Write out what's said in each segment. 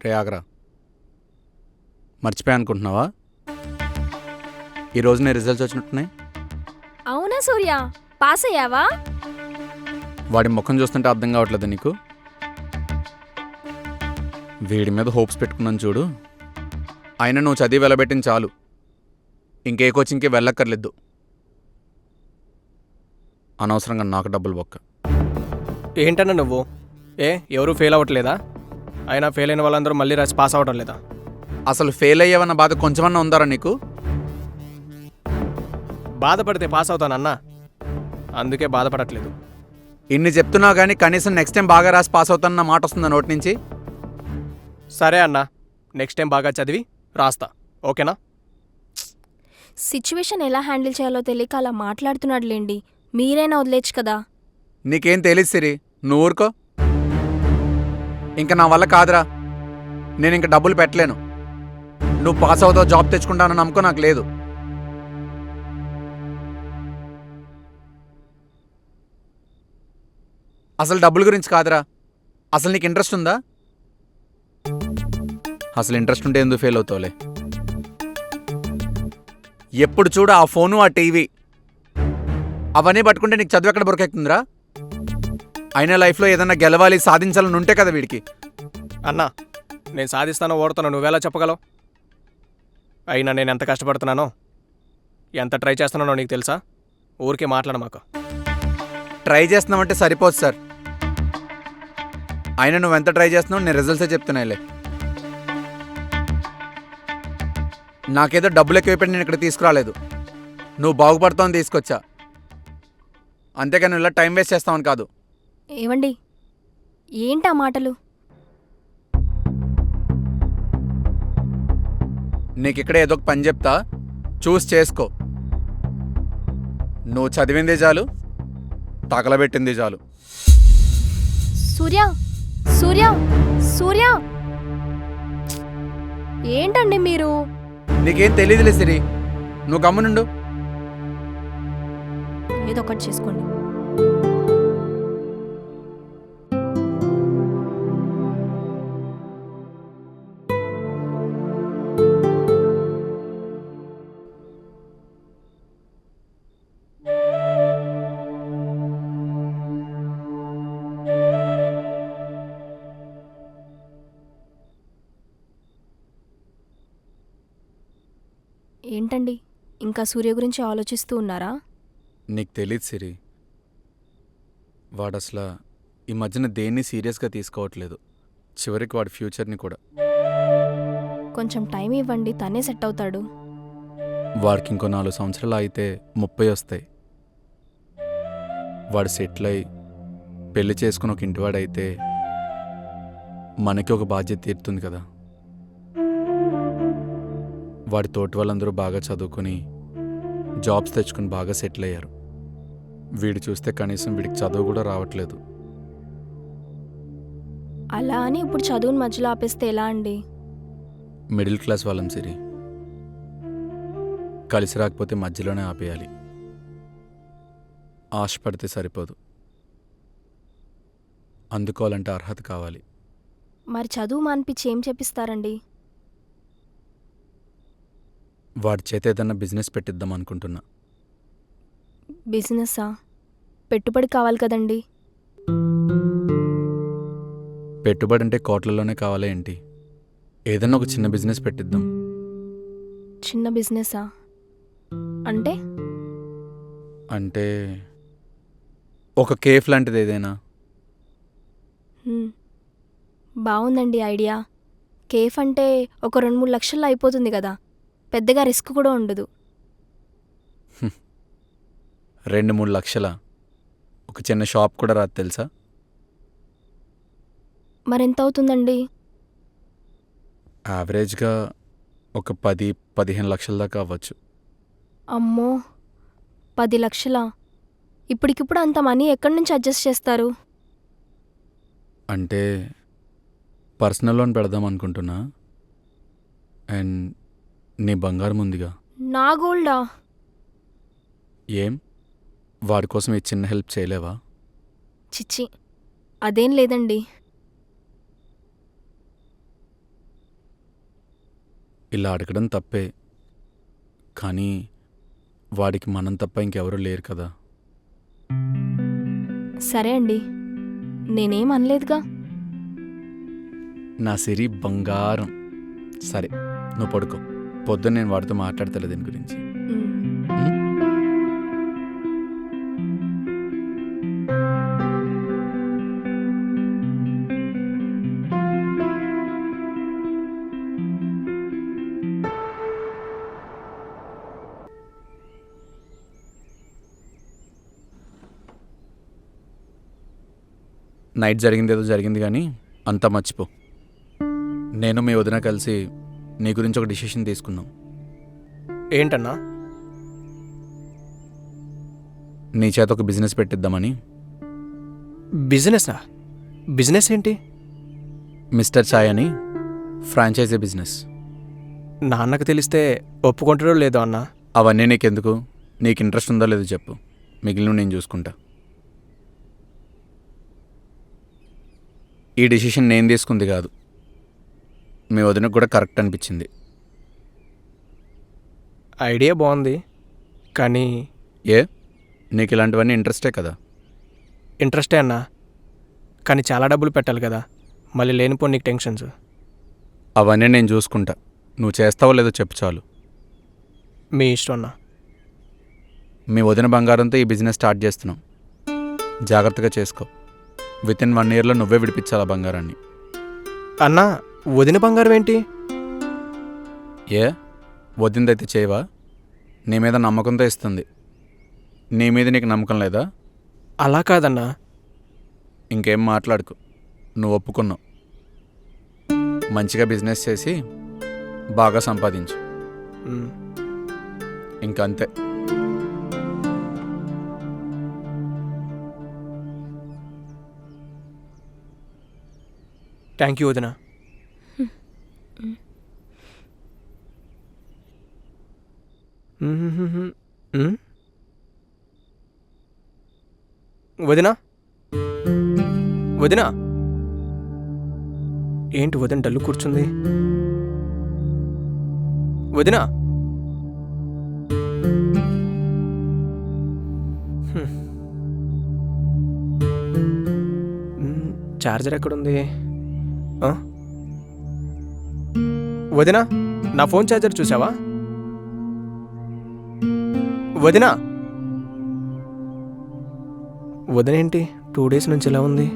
రే ఆగరా, మర్చిపోయా అనుకుంటున్నావా? ఈరోజు నీ రిజల్ట్స్ వచ్చినట్టున్నాయి. అవునా సూర్య, పాస్ అయ్యావా? వాడి ముఖం చూస్తుంటే అర్థం కావట్లేదు నీకు? వీడి మీద హోప్స్ పెట్టుకున్నాను చూడు. అయినా నువ్వు చదివి వెళ్ళబెట్టింది చాలు, ఇంకే కోచింగ్కి వెళ్ళక్కర్లేదు. అనవసరంగా నాకు డబ్బులు బొక్క. ఏంటన్నా నువ్వు? ఎవరు ఫెయిల్ అవ్వట్లేదా? అయినా ఫెయిల్ అయిన వాళ్ళందరూ మళ్ళీ రాసి పాస్ అవ్వడం లేదా? అసలు ఫెయిల్ అయ్యావన్న బాధ కొంచెమన్నా ఉందారా నీకు? బాధపడితే పాస్ అవుతానన్నా, అందుకే బాధపడట్లేదు. ఇన్ని చెప్తున్నావు కానీ కనీసం నెక్స్ట్ టైం బాగా రాసి పాస్ అవుతానన్న మాట వస్తుందా నోటి నుంచి? సరే అన్నా, నెక్స్ట్ టైం బాగా చదివి రాస్తా, ఓకేనా? సిచ్యువేషన్ ఎలా హ్యాండిల్ చేయాలో తెలియక అలా మాట్లాడుతున్నాడులేండి. మీరైనా వదిలేచ్చు కదా. నీకేం తెలియదు సిరి, నువ్వు ఊరుకో. ఇంకా నా వల్ల కాదురా, నేను ఇంక డబ్బులు పెట్టలేను. నువ్వు పాస్ అవుతావు, జాబ్ తెచ్చుకుంటానని నమ్మకం నాకు లేదు. అసలు డబ్బుల గురించి కాదురా, అసలు నీకు ఇంట్రెస్ట్ ఉందా? అసలు ఇంట్రెస్ట్ ఉంటే ఎందుకు ఫెయిల్ అవుతావులే? ఎప్పుడు చూడు ఆ ఫోను, ఆ టీవీ, అవన్నీ పట్టుకుంటే నీకు చదువు ఎక్కడ బొరకెక్కుతుందిరా? అయినా లైఫ్లో ఏదన్నా గెలవాలి, సాధించాలని ఉంటే కదా వీడికి. అన్నా, నేను సాధిస్తానో ఓడతానో నువ్వెలా చెప్పగలవు? అయినా నేను ఎంత కష్టపడుతున్నానో, ఎంత ట్రై చేస్తున్నానో నీకు తెలుసా? ఊరికే మాట్లాడ మాకు. ట్రై చేస్తున్నావంటే సరిపోదు సార్. అయినా నువ్వెంత ట్రై చేస్తున్నావు నేను రిజల్ట్సే చెప్తున్నాయిలే. నాకేదో డబ్బులు ఎక్కువైపోయి నేను ఇక్కడ తీసుకురాలేదు, నువ్వు బాగుపడతావని తీసుకొచ్చా. అంతేగాని నువ్వు ఇలా టైం వేస్ట్ చేస్తావని కాదు. ఏవండి, ఏంటా మాటలు? నీకు ఇక్కడ ఏదో ఒక పని చెప్తా, చూస్ చేసుకో. నువ్వు చదివింది చాలు, తగలబెట్టింది చాలు. సూర్య, సూర్య, సూర్య, ఏంటండి మీరు? నీకేం తెలియదులే సిరి, నువ్వు గమ్మునుండు. ఏదో ఒకటి చేసుకోండి. ఏంటండి, ఇంకా సూర్య గురించి ఆలోచిస్తూ ఉన్నారా? నీకు తెలియదు సిరి, వాడు అసలు ఈ మధ్యన దేన్ని సీరియస్గా తీసుకోవట్లేదు. చివరికి వాడి ఫ్యూచర్ని కూడా. కొంచెం టైం ఇవ్వండి, తనే సెట్ అవుతాడు. వాడికి ఇంకో 4 సంవత్సరాలు అయితే 30 వస్తాయి. వాడు సెటిల్ అయి పెళ్లి చేసుకుని ఒక ఇంటివాడైతే మనకి ఒక బాధ్యత తీరుతుంది కదా. వాడి తోటి వాళ్ళందరూ బాగా చదువుకుని జాబ్స్ తెచ్చుకుని బాగా సెటిల్ అయ్యారు. వీడు చూస్తే కనీసం వీడికి చదువు కూడా రావట్లేదు. అలా అని ఇప్పుడు చదువుని మధ్యలో ఆపేస్తే ఎలా అండి? మిడిల్ క్లాస్ వాళ్ళం సిరి, కలిసి రాకపోతే మధ్యలోనే ఆపేయాలి. ఆశపడితే సరిపోదు, అందుకోవాలంటే అర్హత కావాలి. మరి చదువు మానిపించి ఏం చెప్పిస్తారండి? వాడి చేత ఏదన్నా బిజినెస్ పెట్టిద్దాం అనుకుంటున్నా. బిజినెస్సా? పెట్టుబడి కావాలి కదండి. పెట్టుబడి అంటే కోట్లలోనే కావాలా ఏంటి? ఏదన్నా ఒక చిన్న బిజినెస్ పెట్టిద్దాం. చిన్న బిజినెస్సా? అంటే అంటే ఒక కేఫ్ లాంటిది ఏదైనా. బాగుందండి ఐడియా. కేఫ్ అంటే ఒక 2-3 లక్షల్లో అయిపోతుంది కదా, పెద్దగా రిస్క్ కూడా ఉండదు. 2-3 లక్షలా? ఒక చిన్న షాప్ కూడా రాదు తెలుసా? మరెంత అవుతుందండి? యావరేజ్గా ఒక 10-15 లక్షల దాకా అవ్వచ్చు. అమ్మో, 10 లక్షలా? ఇప్పటికిప్పుడు అంత మనీ ఎక్కడి నుంచి అడ్జస్ట్ చేస్తారు? అంటే పర్సనల్ లోన్ పెడదాం అనుకుంటున్నా. అండ్ నీ బంగారం ఉందిగా. నా గోల్డా? ఏం వాడి కోసం ఈ చిన్న హెల్ప్ చేయలేవా? చిచ్చి, అదేం లేదండి. ఇలా అడగడం తప్పే, కానీ వాడికి మనం తప్ప ఇంకెవరూ లేరు కదా. సరే అండి, నేనేం అనలేదుగా. నా సిరి బంగారం. సరే, నువ్వు పడుకో. పొద్దున్న నేను వాడితో మాట్లాడతలే దీని గురించి. మ్, నైట్ జరిగింది ఏదో జరిగింది కానీ అంతా మర్చిపో. నేను మీ వదిన కలిసి నీ గురించి ఒక డిసిషన్ తీసుకున్నాం. ఏంటన్నా? నీ చేత ఒక బిజినెస్ పెట్టిద్దామని. బిజినెసా? బిజినెస్ ఏంటి? మిస్టర్ చాయ్ అని ఫ్రాంచైజీ బిజినెస్. నాన్నకు తెలిస్తే ఒప్పుకుంటాడో లేదో అన్నా. అవన్నీ నీకెందుకు? నీకు ఇంట్రెస్ట్ ఉందో లేదో చెప్పు, మిగిలిన నేను చూసుకుంటా. ఈ డిసిషన్ నేను తీసుకుంది కాదు, మీ వదినకు కూడా కరెక్ట్ అనిపించింది. ఐడియా బాగుంది, కానీ ఏ, నీకు ఇలాంటివన్నీ ఇంట్రెస్టే కదా? ఇంట్రెస్టే అన్నా, కానీ చాలా డబ్బులు పెట్టాలి కదా, మళ్ళీ లేనిపో నీకు టెన్షన్స్. అవన్నీ నేను చూసుకుంటా, నువ్వు చేస్తావో లేదో చెప్పు చాలు. మీ ఇష్టం అన్నా. మీ వదిన బంగారంతో ఈ బిజినెస్ స్టార్ట్ చేస్తున్నాం. జాగ్రత్తగా చేసుకో. వితిన్ 1 yearలో నువ్వే విడిపించాలి ఆ బంగారాన్ని. అన్నా, వదిన బంగారం ఏంటి? ఏ, వదినదైతే చేయవా? నీ మీద నమ్మకంతో ఇస్తుంది. నీ మీద నీకు నమ్మకం లేదా? అలా కాదన్నా. ఇంకేం మాట్లాడుకు, నువ్వు ఒప్పుకున్నావు. మంచిగా బిజినెస్ చేసి బాగా సంపాదించు, మ్, ఇంకంతే. థ్యాంక్ యూ వదిన. మ్? వదినా? వదినా? ఏంటి వదిన డల్లు కూర్చుంది? వదినా? చార్జర్ ఎక్కడుంది? ఆ? వదినా, నా ఫోన్ ఛార్జర్ చూసావా? వదినా? వదినేంటి 2 days నుంచి ఇలా ఉంది?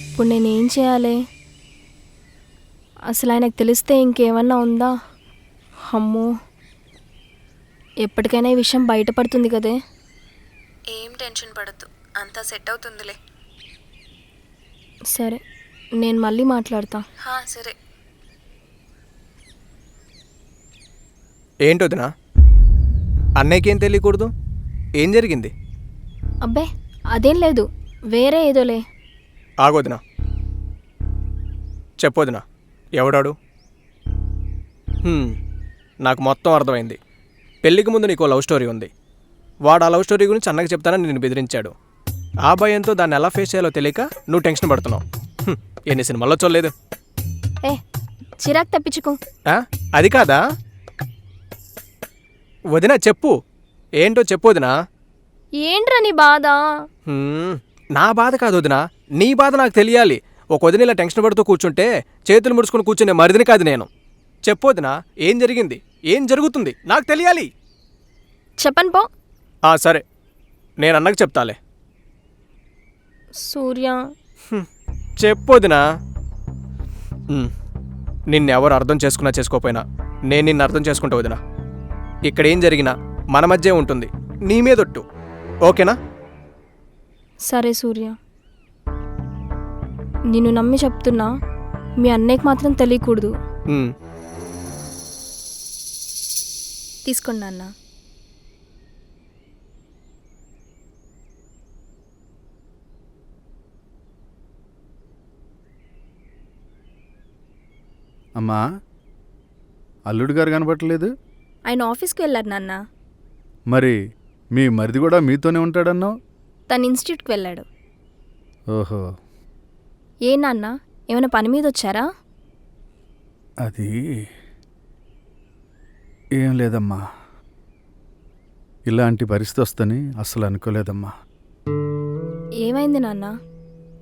ఇప్పుడు నేనేం చేయాలి? అసలు ఆయనకు తెలిస్తే ఇంకేమన్నా ఉందా? అమ్మో, ఎప్పటికైనా ఈ విషయం బయటపడుతుంది కదే. ఏం టెన్షన్ పడద్దు, అంతా సెట్ అవుతుందిలే. సరే, నేను మళ్ళీ మాట్లాడతా. సరే. ఏంటి వదినా? అన్నయ్యకేం తెలియకూడదు? ఏం జరిగింది? అబ్బే అదేం లేదు, వేరే ఏదోలే. ఆగొదినా, చెప్పొదినా, ఎవడాడు? నాకు మొత్తం అర్థమైంది. పెళ్ళికి ముందు నీకు లవ్ స్టోరీ ఉంది. వాడు ఆ లవ్ స్టోరీ గురించి అన్నకి చెప్తానని నిన్ను బెదిరించాడు. ఆ భయంతో దాన్ని ఎలా ఫేస్ చేయాలో తెలియక నువ్వు టెన్షన్ పడుతున్నావు. ఎన్ని సినిమాల్లో చూడలేదు. ఏ చిరాకు తప్పించుకో. అది కాదా వదినా? చెప్పు, ఏంటో చెప్పు వదినా. ఏంట్రా నీ బాధ? నా బాధ కాదు వదినా, నీ బాధ నాకు తెలియాలి. ఒక వదిన ఇలా టెన్షన్ పడుతూ కూర్చుంటే చేతులు ముడుచుకుని కూర్చునే మరిదిని కాదు నేను. చెప్పు వదినా, ఏం జరిగింది? ఏం జరుగుతుంది? నాకు తెలియాలి. చెప్పను పో. సరే, నేను అన్నకు చెప్తాలే. సూర్య, చెప్పు వదినా. నిన్నెవరు అర్థం చేసుకున్నా చేసుకోపోయినా నేను నిన్ను అర్థం చేసుకుంటా వదినా. ఇక్కడ ఏం జరిగినా మన మధ్య ఉంటుంది, నీ మీదొట్టు. ఓకేనా? సరే సూర్య, నిన్ను నమ్మి చెప్తున్నా, మీ అన్నయ్యకి మాత్రం తెలియకూడదు. తీసుకోండి అన్న. అమ్మా, అల్లుడు గారు కనబట్టలేదు. ఆయన ఆఫీస్కి వెళ్ళారు నాన్న. మరి మీ మరిది కూడా మీతోనే ఉంటాడన్నావు? తను ఇన్స్టిట్యూట్కి వెళ్ళాడు. ఓహో. ఏ నాన్న, ఏమైనా పని మీద వచ్చారా? అది ఏం లేదమ్మా. ఇలాంటి పరిస్థితి వస్తుందని అస్సలు అనుకోలేదమ్మా. ఏమైంది నాన్న?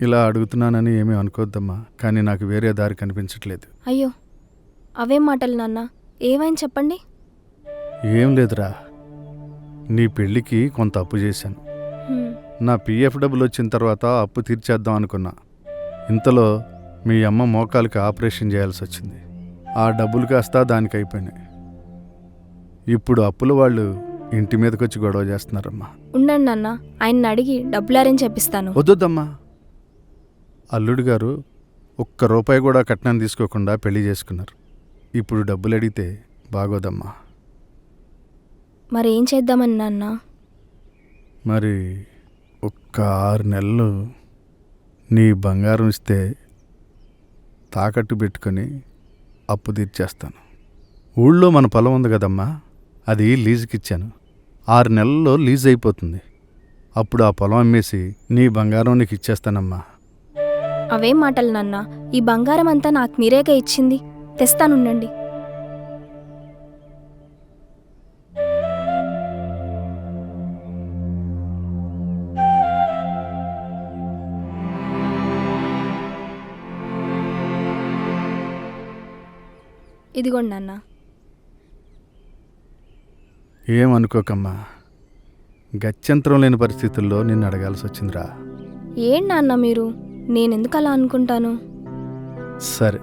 ఇలా అడుగుతున్నానని ఏమీ అనుకోవద్దమ్మా, కానీ నాకు వేరే దారి కనిపించట్లేదు. అయ్యో, అవేం మాటలు నాన్న, ఏమైంది చెప్పండి. ఏం లేదురా, నీ పెళ్ళికి కొంత అప్పు చేశాను. హ్మ్. నా పీఎఫ్ డబ్బులు వచ్చిన తర్వాత అప్పు తీర్చేద్దాం అనుకున్నా. ఇంతలో మీ అమ్మ మోకాలికి ఆపరేషన్ చేయాల్సి వచ్చింది. ఆ డబ్బులు కాస్త దానికి అయిపోయినాయి. ఇప్పుడు అప్పుల వాళ్ళు ఇంటి మీదకి వచ్చి గొడవ చేస్తున్నారమ్మా. ఉండండి నాన్న, ఆయన్ని అడిగి డబ్బులు అరేంజ్ చేపిస్తాను. వద్దొద్దమ్మా. అల్లుడు గారు ₹1 కూడా కట్నం తీసుకోకుండా పెళ్లి చేసుకున్నారు. ఇప్పుడు డబ్బులు అడిగితే బాగోదమ్మా. మరి ఏం చేద్దామని నాన్న? మరి ఒక్క 6 నెలలు నీ బంగారం ఇస్తే తాకట్టు పెట్టుకొని అప్పు తీర్చేస్తాను. ఊళ్ళో మన పొలం ఉంది కదమ్మా, అది లీజుకి ఇచ్చాను. 6 నెలల్లో లీజ్ అయిపోతుంది. అప్పుడు ఆ పొలం అమ్మేసి నీ బంగారం నీకు ఇచ్చేస్తానమ్మా. అవేం మాటలు నాన్న, ఈ బంగారం అంతా నాకు మీరేగా ఇచ్చింది. తెస్తానుండండి. ఇదిగోండి నాన్న. ఏమనుకోకమ్మా, గత్యంతరం లేని పరిస్థితుల్లో నిన్ను అడగాల్సి వచ్చిందిరా. ఏం నాన్న మీరు, నేనెందుకు అలా అనుకుంటాను? సరే,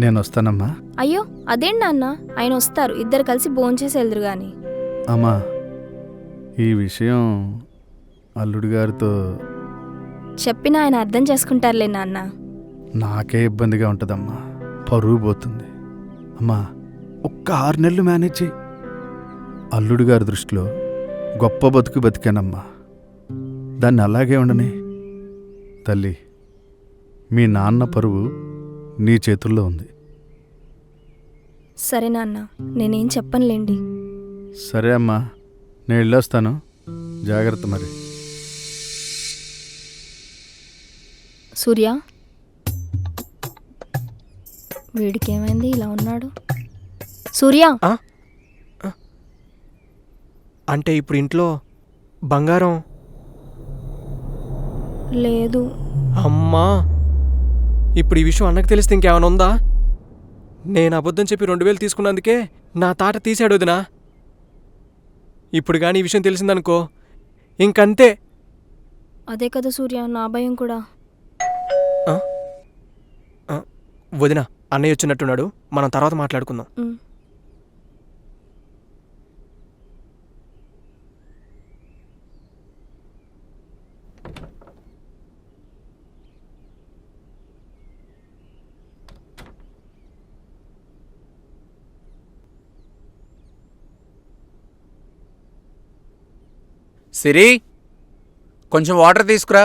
నేను వస్తానమ్మా. అయ్యో, అదేం నాన్న, ఆయన వస్తారు, ఇద్దరు కలిసి భోంచేసి వెళ్దురు గాని. అమ్మా, ఈ విషయం అల్లుడు గారితో చెప్పినా ఆయన అర్థం చేసుకుంటారులే నాన్న. నాకే ఇబ్బందిగా ఉంటుందమ్మా, పరువు పోతుంది. అమ్మా, ఒక్క 6 నెలలు మేనేజ్ చేయి. అల్లుడు గారి దృష్టిలో గొప్ప బతుకు బతికానమ్మా, దాన్ని అలాగే ఉండని. తల్లి, మీ నాన్న పరువు నీ చేతుల్లో ఉంది. సరే నాన్న, నేనేం చెప్పనులేండి. సరే అమ్మా, నేను వెళ్ళొస్తాను. జాగ్రత్త మరి. సూర్య, వీడికేమైంది ఇలా ఉన్నాడు? సూర్య, అంటే ఇప్పుడు ఇంట్లో బంగారం లేదు. అమ్మా, ఇప్పుడు ఈ విషయం అన్నకు తెలిస్తే ఇంకేమైనా ఉందా? నేను అబద్ధం చెప్పి 2000 తీసుకున్నందుకే నా తాట తీసాడు వదినా. ఇప్పుడు కానీ ఈ విషయం తెలిసిందనుకో, ఇంకంతే. అదే కదా సూర్య, నా భయం కూడా. వదినా, అన్నయ్య వచ్చినట్టున్నాడు, మనం తర్వాత మాట్లాడుకుందాం. ఉమ్. సిరి, కొంచెం వాటర్ తీసుకురా.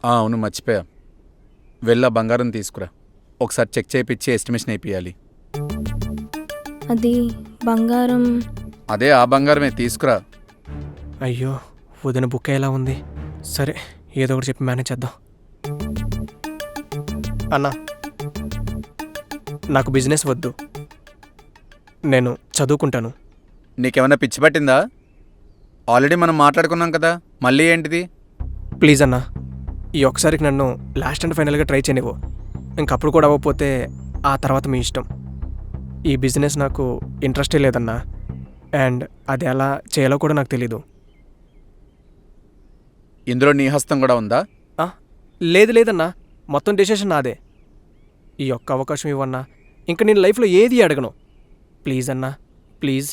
అవును, మర్చిపోయా. వెళ్ళా బంగారం తీసుకురా. ఒకసారి చెక్ చేయించి ఎస్టిమేషన్ అయిపోయాలి. అది బంగారం. అదే ఆ బంగారమే, తీసుకురా. అయ్యో, వదిన బుక్ ఎలా ఉంది? సరే, ఏదో ఒకటి చెప్పి మేనేజ్ చేద్దాం. అన్నా, నాకు బిజినెస్ వద్దు, నేను చదువుకుంటాను. నీకేమన్నా పిచ్చి పట్టిందా? ఆల్రెడీ మనం మాట్లాడుకున్నాం కదా, మళ్ళీ ఏంటిది? ప్లీజ్ అన్నా, ఈ ఒక్కసారికి నన్ను లాస్ట్ అండ్ ఫైనల్గా ట్రై చేయనివ్వు. ఇంకప్పుడు కూడా అవ్వకపోతే ఆ తర్వాత మీ ఇష్టం. ఈ బిజినెస్ నాకు ఇంట్రెస్టే లేదన్నా, అండ్ అది ఎలా చేయాలో కూడా నాకు తెలీదు. ఇందులో నీ హస్తం కూడా ఉందా? లేదన్నా, మొత్తం డెసిషన్ నాదే. ఈ ఒక్క అవకాశం ఇవ్వన్నా, ఇంకా నేను లైఫ్లో ఏది అడగను. ప్లీజ్ అన్నా, ప్లీజ్.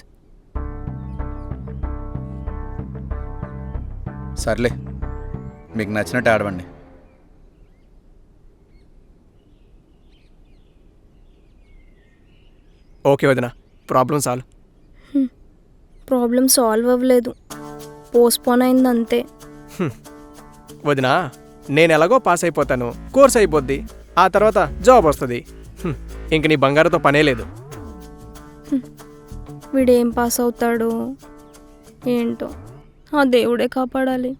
సర్లే, మీకు నచ్చినట్టు ఆడవండి. ఓకే వదినా, ప్రాబ్లం సాల్వ్. ప్రాబ్లం సాల్వ్ అవ్వలేదు, పోస్ట్పోన్ అయింది అంతే. వదినా, నేను ఎలాగో పాస్ అయిపోతాను, కోర్స్ అయిపోద్ది. ఆ తర్వాత జాబ్ వస్తుంది. ఇంక నీ బంగారంతో పనే లేదు. వీడేం పాస్ అవుతాడో ఏంటో, ఆ దేవుడే కాపాడాలి.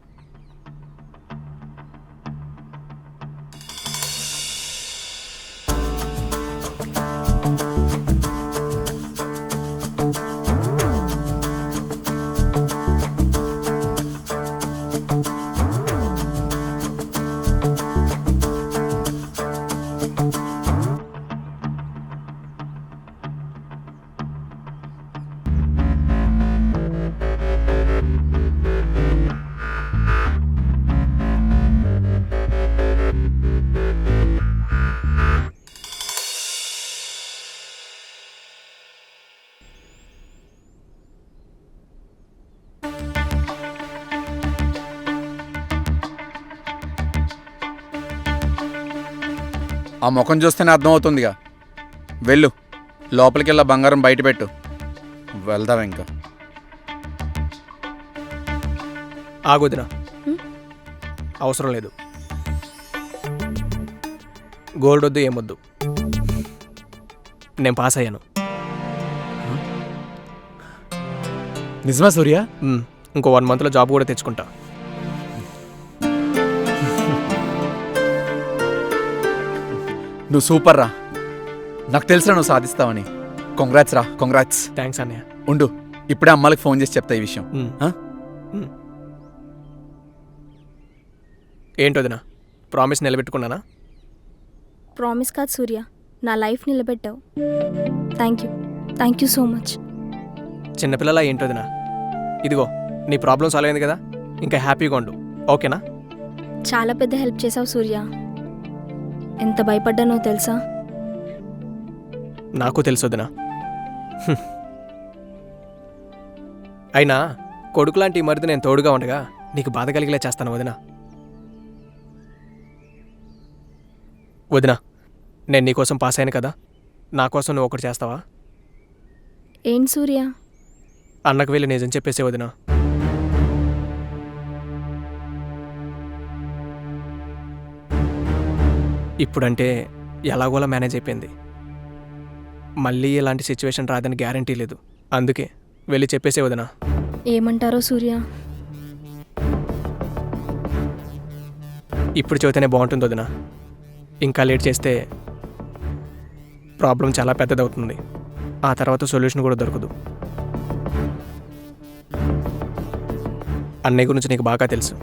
ఆ ముఖం చూస్తేనే అర్థమవుతుందిగా. వెళ్ళు, లోపలికి వెళ్ళా బంగారం బయట పెట్టు. వెళ్దాం ఇంకా. ఆగొదినా, అవసరం లేదు. గోల్డ్ వద్దు, ఏమొద్దు. నేను పాస్ అయ్యాను. నిజమా సూర్య? ఇంకో 1 మంత్లో జాబ్ కూడా తెచ్చుకుంటా. నువ్వు సూపర్ రా. నాకు తెలుసురా నువ్వు సాధిస్తావని. కంగ్రాట్స్ రా, కంగ్రాట్స్. థ్యాంక్స్ అన్నయ్య. ఉండు, ఇప్పుడే అమ్మాలకి ఫోన్ చేసి చెప్తా ఈ విషయం. ఆ? ఏంటోదినా, ప్రామిస్ నిలబెట్టుకున్నానా? ప్రామిస్ కాదు సూర్య, నా లైఫ్ నిలబెట్టావు. Thank you so much. చిన్నపిల్లలా ఏంటోదినా, ఇదిగో నీ ప్రాబ్లం సాల్వ్ అయింది కదా, ఇంకా హ్యాపీగా ఉండు, ఓకేనా? చాలా పెద్ద హెల్ప్ చేసావు సూర్య. ఎంత భయపడ్డానో తెలుసా? నాకు తెలుసొదినా. అయినా కొడుకులాంటి ఈ మరిది నేను తోడుగా ఉండగా నీకు బాధ కలిగేలా చేస్తాను వదినా. వదినా, నేను నీకోసం పాస్ అయ్యాను కదా, నా కోసం నువ్వు ఒకటి చేస్తావా? ఏంటి సూర్య? అన్నకు వెళ్ళి నిజం చెప్పేసే వదినా. ఇప్పుడంటే ఎలాగోలా మేనేజ్ అయిపోయింది. మళ్ళీ ఇలాంటి సిచ్యువేషన్ రాదని గ్యారంటీ లేదు. అందుకే వెళ్ళి చెప్పేసే వదినా. ఏమంటారో సూర్య? ఇప్పుడు చెబితేనే బాగుంటుంది వదినా. ఇంకా లేట్ చేస్తే ప్రాబ్లం చాలా పెద్దదవుతుంది. ఆ తర్వాత సొల్యూషన్ కూడా దొరకదు. అన్నయ్య గురించి నీకు బాగా తెలుసు.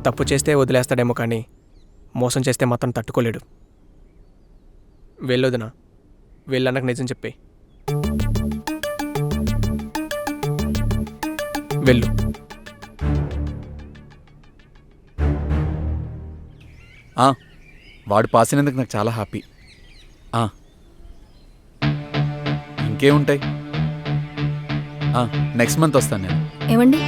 తప్పు చేస్తే వదిలేస్తాడేమో, కానీ మోసం చేస్తే మాత్రం తట్టుకోలేడు. వెళ్ళొదినా, వెళ్ళన్నకు నిజం చెప్పే. వెళ్ళు. వాడు పాస్ అయినందుకు నాకు చాలా హ్యాపీ. ఇంకేముంటాయి, నెక్స్ట్ మంత్ వస్తాను నేను. ఏమండి?